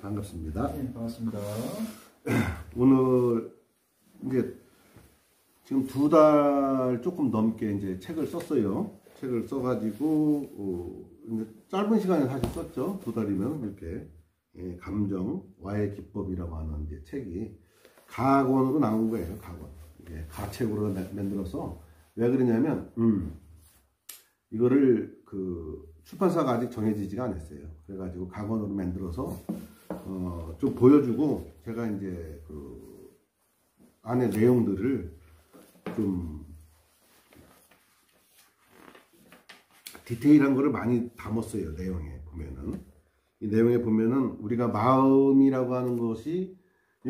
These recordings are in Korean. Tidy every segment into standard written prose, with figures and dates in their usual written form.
반갑습니다. 네, 반갑습니다. 오늘 이제 지금 2달 조금 넘게 이제 책을 썼어요. 책을 써가지고 이제 짧은 시간에 사실 썼죠. 2달이면 이렇게 감정와의 기법이라고 하는 이제 책이 가학원으로 나온 거예요. 가학원. 가책으로 만들어서 왜 그러냐면 이거를 그 출판사가 아직 정해지지가 않았어요. 그래가지고 가학원으로 만들어서 좀 보여주고 제가 이제 그 안에 내용들을 좀 디테일한 거를 많이 담았어요. 내용에 보면은 이 내용에 보면은 우리가 마음이라고 하는 것이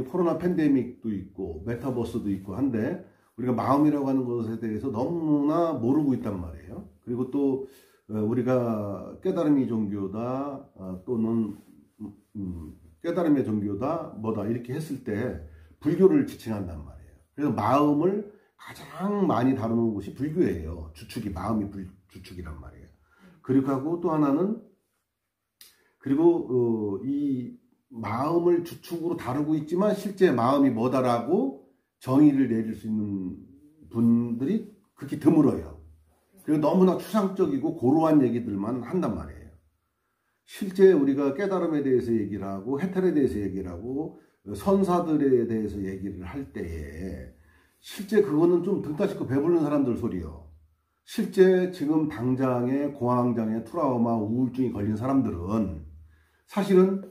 코로나 팬데믹도 있고 메타버스도 있고 한데 우리가 마음이라고 하는 것에 대해서 너무나 모르고 있단 말이에요. 그리고 또 우리가 깨달음이 종교다 또는 깨달음의 종교다 뭐다 이렇게 했을 때 불교를 지칭한단 말이에요. 그래서 마음을 가장 많이 다루는 곳이 불교예요. 주축이 마음이 주축이란 말이에요. 그리고 하고 또 하나는 그리고 이 마음을 주축으로 다루고 있지만 실제 마음이 뭐다라고 정의를 내릴 수 있는 분들이 극히 드물어요. 그리고 너무나 추상적이고 고루한 얘기들만 한단 말이에요. 실제 우리가 깨달음에 대해서 얘기를 하고 해탈에 대해서 얘기를 하고 선사들에 대해서 얘기를 할 때에 실제 그거는 좀 등 따시고 배부르는 사람들 소리요. 실제 지금 당장에 공황장애, 트라우마, 우울증이 걸린 사람들은 사실은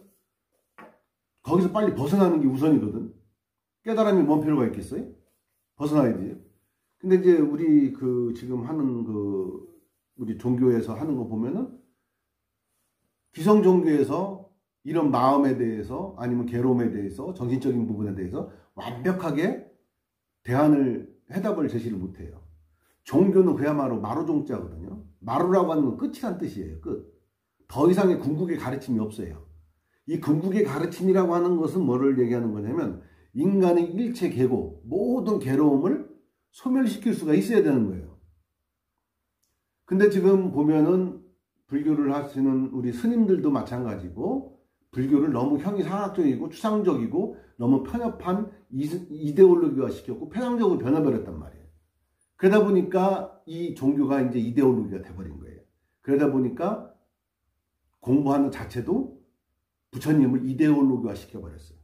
거기서 빨리 벗어나는 게 우선이거든. 깨달음이 뭔 필요가 있겠어요? 벗어나야지. 근데 이제 우리 그 지금 하는 그 우리 종교에서 하는 거 보면은 기성 종교에서 이런 마음에 대해서 아니면 괴로움에 대해서 정신적인 부분에 대해서 완벽하게 해답을 제시를 못해요. 종교는 그야말로 마루종자거든요. 마루라고 하는 건 끝이란 뜻이에요. 끝. 더 이상의 궁극의 가르침이 없어요. 이 궁극의 가르침이라고 하는 것은 뭐를 얘기하는 거냐면 인간의 일체 계고 모든 괴로움을 소멸시킬 수가 있어야 되는 거예요. 근데 지금 보면은 불교를 하시는 우리 스님들도 마찬가지고 불교를 너무 형이상학적이고 추상적이고 너무 편협한 이데올로기화 시켰고 편향적으로 변해버렸단 말이에요. 그러다 보니까 이 종교가 이제 이데올로기가 돼버린 거예요. 그러다 보니까 공부하는 자체도 부처님을 이데올로기화 시켜버렸어요.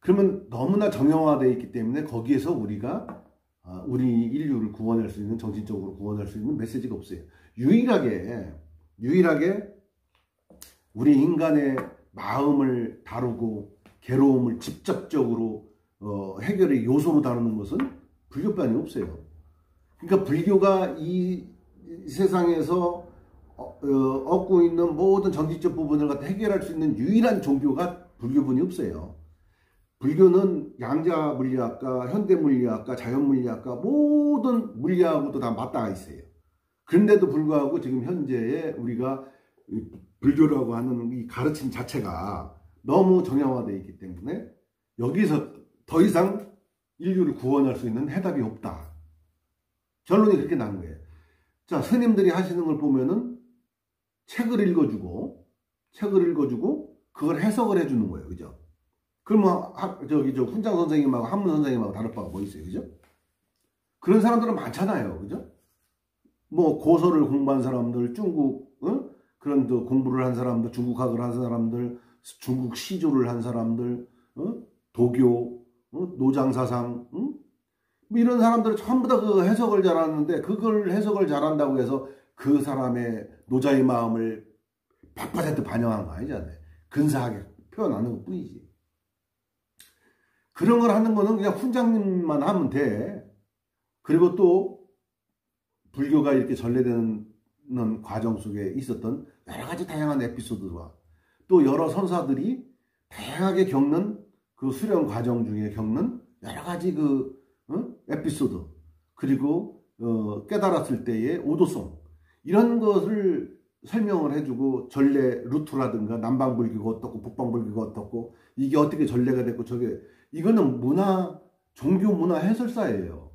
그러면 너무나 정형화되어 있기 때문에 거기에서 우리가 우리 인류를 구원할 수 있는 정신적으로 구원할 수 있는 메시지가 없어요. 유일하게 우리 인간의 마음을 다루고 괴로움을 직접적으로 해결의 요소로 다루는 것은 불교뿐이 없어요. 그러니까 불교가 이 세상에서 얻고 있는 모든 정신적 부분을 갖다 해결할 수 있는 유일한 종교가 불교뿐이 없어요. 불교는 양자 물리학과, 현대 물리학과, 자연 물리학과 모든 물리학하고도 다 맞닿아 있어요. 그런데도 불구하고 지금 현재의 우리가 불교라고 하는 이 가르침 자체가 너무 정형화되어 있기 때문에 여기서 더 이상 인류를 구원할 수 있는 해답이 없다. 결론이 그렇게 난 거예요. 자, 스님들이 하시는 걸 보면은 책을 읽어주고 그걸 해석을 해주는 거예요. 그죠? 그러면 저 훈장 선생님하고 한문 선생님하고 다를 바가 뭐 있어요? 그죠? 그런 사람들은 많잖아요. 그죠? 뭐 고서를 공부한 사람들, 중국 그런 공부를 한 사람들, 중국학을 한 사람들, 중국 시조를 한 사람들, 도교, 노장사상, 뭐 이런 사람들은 전부 다 그 해석을 잘하는데 그걸 해석을 잘한다고 해서 그 사람의 노자의 마음을 100% 반영한 거 아니잖아요. 근사하게 표현하는 것 뿐이지. 그런 걸 하는 거는 그냥 훈장님만 하면 돼. 그리고 또 불교가 이렇게 전래되는 과정 속에 있었던 여러 가지 다양한 에피소드와 또 여러 선사들이 다양하게 겪는 그 수련 과정 중에 겪는 여러 가지 에피소드 그리고 깨달았을 때의 오도송 이런 것을 설명을 해주고 전래 루트라든가 남방불교가 어떻고 북방불교가 어떻고 이게 어떻게 전래가 됐고 저게 이거는 종교 문화 해설사예요.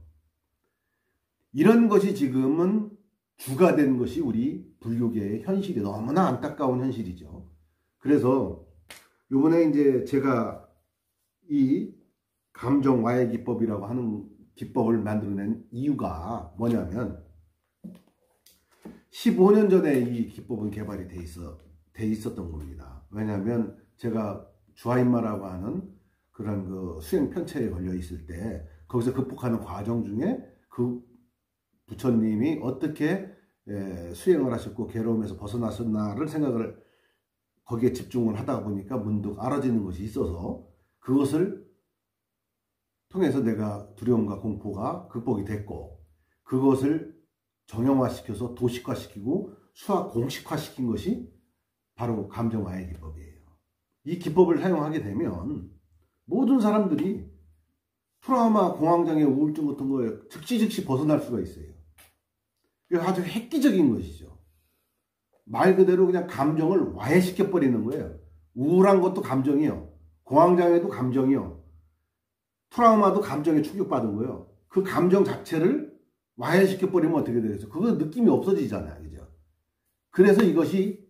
이런 것이 지금은 주가 된 것이 우리 불교계의 현실이 너무나 안타까운 현실이죠. 그래서 요번에 이제 제가 이 감정 와해 기법이라고 하는 기법을 만들어낸 이유가 뭐냐면 15년 전에 이 기법은 개발이 돼 있었던 겁니다. 왜냐하면 제가 주하인마라고 하는 그런 그 수행 편차에 걸려 있을 때 거기서 극복하는 과정 중에 그 부처님이 어떻게 수행을 하셨고 괴로움에서 벗어나셨나를 생각을 거기에 집중을 하다 보니까 문득 알아지는 것이 있어서 그것을 통해서 내가 두려움과 공포가 극복이 됐고 그것을 정형화시켜서 도식화시키고 수학 공식화시킨 것이 바로 감정와해 기법이에요. 이 기법을 사용하게 되면 모든 사람들이 트라우마, 공황장애, 우울증 같은 거에 즉시 벗어날 수가 있어요. 그래서 아주 획기적인 것이죠. 말 그대로 그냥 감정을 와해시켜버리는 거예요. 우울한 것도 감정이요. 공황장애도 감정이요. 트라우마도 감정에 충격받은 거예요. 그 감정 자체를 와해시켜버리면 어떻게 되겠어요? 그거 느낌이 없어지잖아요. 그죠? 그래서 이것이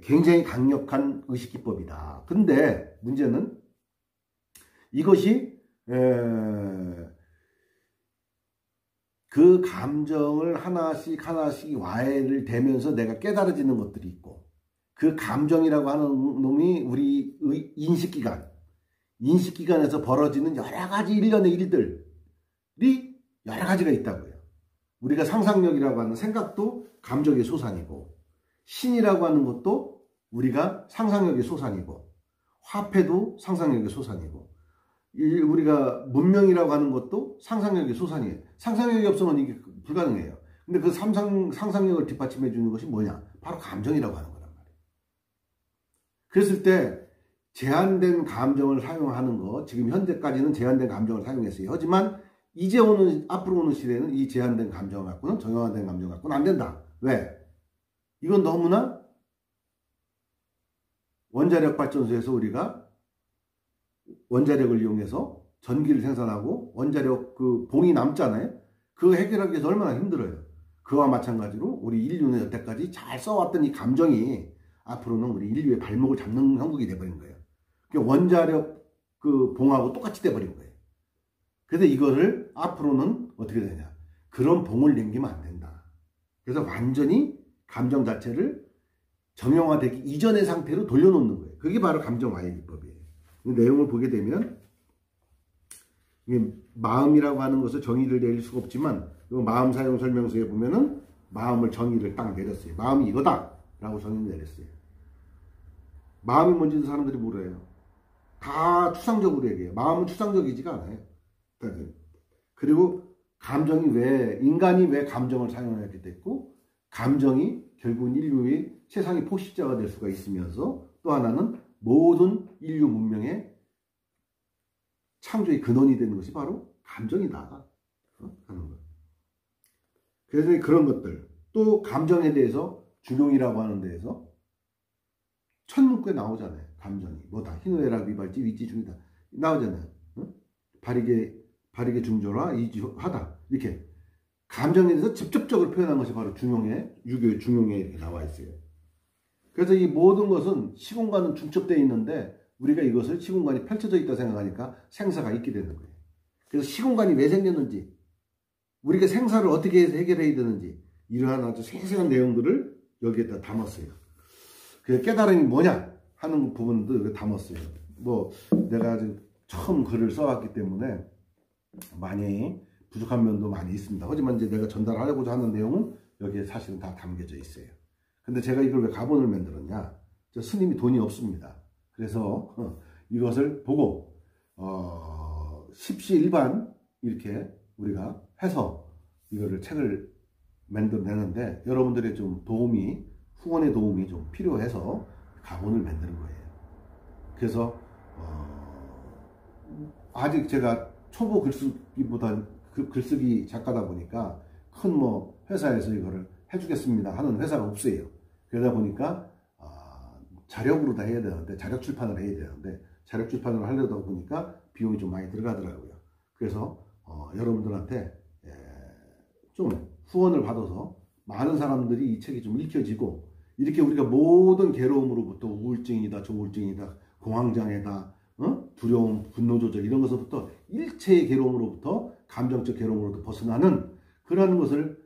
굉장히 강력한 의식기법이다. 근데 문제는 이것이 그 감정을 하나씩 와해를 되면서 내가 깨달아지는 것들이 있고 그 감정이라고 하는 놈이 우리 인식기관에서 벌어지는 여러가지 일련의 일들이 여러가지가 있다고요. 우리가 상상력이라고 하는 생각도 감정의 소산이고 신이라고 하는 것도 우리가 상상력의 소산이고 화폐도 상상력의 소산이고 우리가 문명이라고 하는 것도 상상력의 소산이에요. 상상력이 없으면 이게 불가능해요. 근데 그 상상력을 뒷받침해 주는 것이 뭐냐? 바로 감정이라고 하는 거란 말이에요. 그랬을 때 제한된 감정을 사용하는 거, 지금 현재까지는 제한된 감정을 사용했어요. 하지만 이제 앞으로 오는 시대에는 이 제한된 감정을 갖고는 정형화된 감정을 갖고는 안 된다. 왜? 이건 너무나 원자력 발전소에서 우리가 원자력을 이용해서 전기를 생산하고 원자력 그 봉이 남잖아요. 그거 해결하기 위해서 얼마나 힘들어요. 그와 마찬가지로 우리 인류는 여태까지 잘 써왔던 이 감정이 앞으로는 우리 인류의 발목을 잡는 형국이 돼버린 거예요. 원자력 그 봉하고 똑같이 돼버린 거예요. 그래서 이거를 앞으로는 어떻게 되냐. 그런 봉을 남기면 안 된다. 그래서 완전히 감정 자체를 정형화되기 이전의 상태로 돌려놓는 거예요. 그게 바로 감정 와해 기법이에요. 이 내용을 보게 되면 이게 마음이라고 하는 것을 정의를 내릴 수가 없지만 마음 사용 설명서에 보면은 마음을 정의를 딱 내렸어요. 마음이 이거다 라고 정의를 내렸어요. 마음이 뭔지도 사람들이 모르요. 다 추상적으로 얘기해요. 마음은 추상적이지가 않아요. 그리고 인간이 왜 감정을 사용하게 됐고 감정이 결국은 인류의 세상의 포식자가 될 수가 있으면서 또 하나는 모든 인류 문명의 창조의 근원이 되는 것이 바로 감정이다 하는 것. 그래서 그런 것들 또 감정에 대해서 중용이라고 하는 데에서 천문구에 나오잖아요. 감정이 뭐다 희노애락 위발지 위지 중이다 나오잖아요. 바리게 중조라 이지하다 이렇게 감정에 대해서 직접적으로 표현한 것이 바로 유교의 중용에 이렇게 나와 있어요. 그래서 이 모든 것은 시공간은 중첩되어 있는데 우리가 이것을 시공간이 펼쳐져 있다 생각하니까 생사가 있게 되는 거예요. 그래서 시공간이 왜 생겼는지 우리가 생사를 어떻게 해서 해결해야 되는지 이러한 아주 세세한 내용들을 여기에다 담았어요. 그 깨달음이 뭐냐 하는 부분도 담았어요. 뭐 내가 아직 처음 글을 써왔기 때문에 많이 부족한 면도 많이 있습니다. 하지만 이제 내가 전달하려고자 하는 내용은 여기에 사실은 다 담겨져 있어요. 근데 제가 이걸 왜 가본을 만들었냐? 저 스님이 돈이 없습니다. 그래서 이것을 보고 십시일반 이렇게 우리가 해서 이거를 책을 만들어내는데 여러분들의 좀 후원의 도움이 좀 필요해서 가본을 만드는 거예요. 그래서 아직 제가 초보 글쓰기 작가다 보니까 큰 회사에서 이거를 해주겠습니다 하는 회사가 없어요. 그러다 보니까 자력으로 다 해야 되는데 자력 출판을 해야 되는데 자력 출판을 하려다 보니까 비용이 좀 많이 들어가더라고요. 그래서 여러분들한테 좀 후원을 받아서 많은 사람들이 이 책이 좀 읽혀지고 이렇게 우리가 모든 괴로움으로부터 우울증이다, 조울증이다, 공황장애다, 두려움, 분노 조절 이런 것부터 일체의 괴로움으로부터 감정적 괴로움으로부터 벗어나는 그런 것을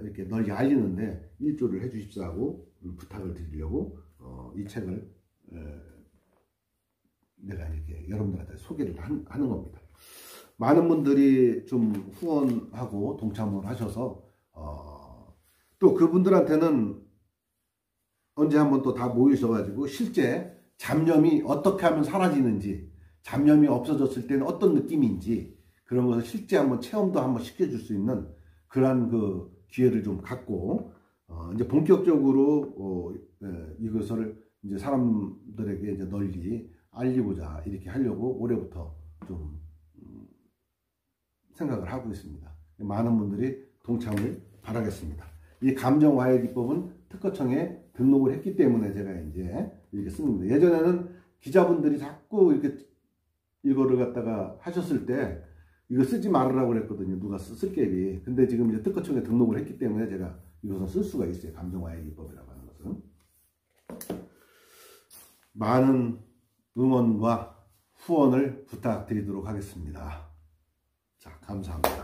이렇게 널리 알리는데 일조를 해주십사 하고 부탁을 드리려고 이 책을 내가 이렇게 여러분들한테 소개를 하는 겁니다. 많은 분들이 좀 후원하고 동참을 하셔서 또 그분들한테는 언제 한번 또 다 모이셔가지고 실제 잡념이 어떻게 하면 사라지는지, 잡념이 없어졌을 때는 어떤 느낌인지 그런 것을 실제 한번 체험도 한번 시켜줄 수 있는 그러한 그 기회를 좀 갖고 이제 본격적으로 이것을 이제 사람들에게 이제 널리 알리고자 이렇게 하려고 올해부터 좀 생각을 하고 있습니다. 많은 분들이 동참을 바라겠습니다. 이 감정화해 기법은 특허청에 등록을 했기 때문에 제가 이제 이렇게 쓰는 겁니다. 예전에는 기자분들이 자꾸 이렇게 이거를 갖다가 하셨을 때 이거 쓰지 말으라고 그랬거든요. 누가 쓸 게비. 근데 지금 이제 특허청에 등록을 했기 때문에 제가 이것은 쓸 수가 있어요. 감정화해 기법이라고 하는 것은. 많은 응원과 후원을 부탁드리도록 하겠습니다. 자, 감사합니다.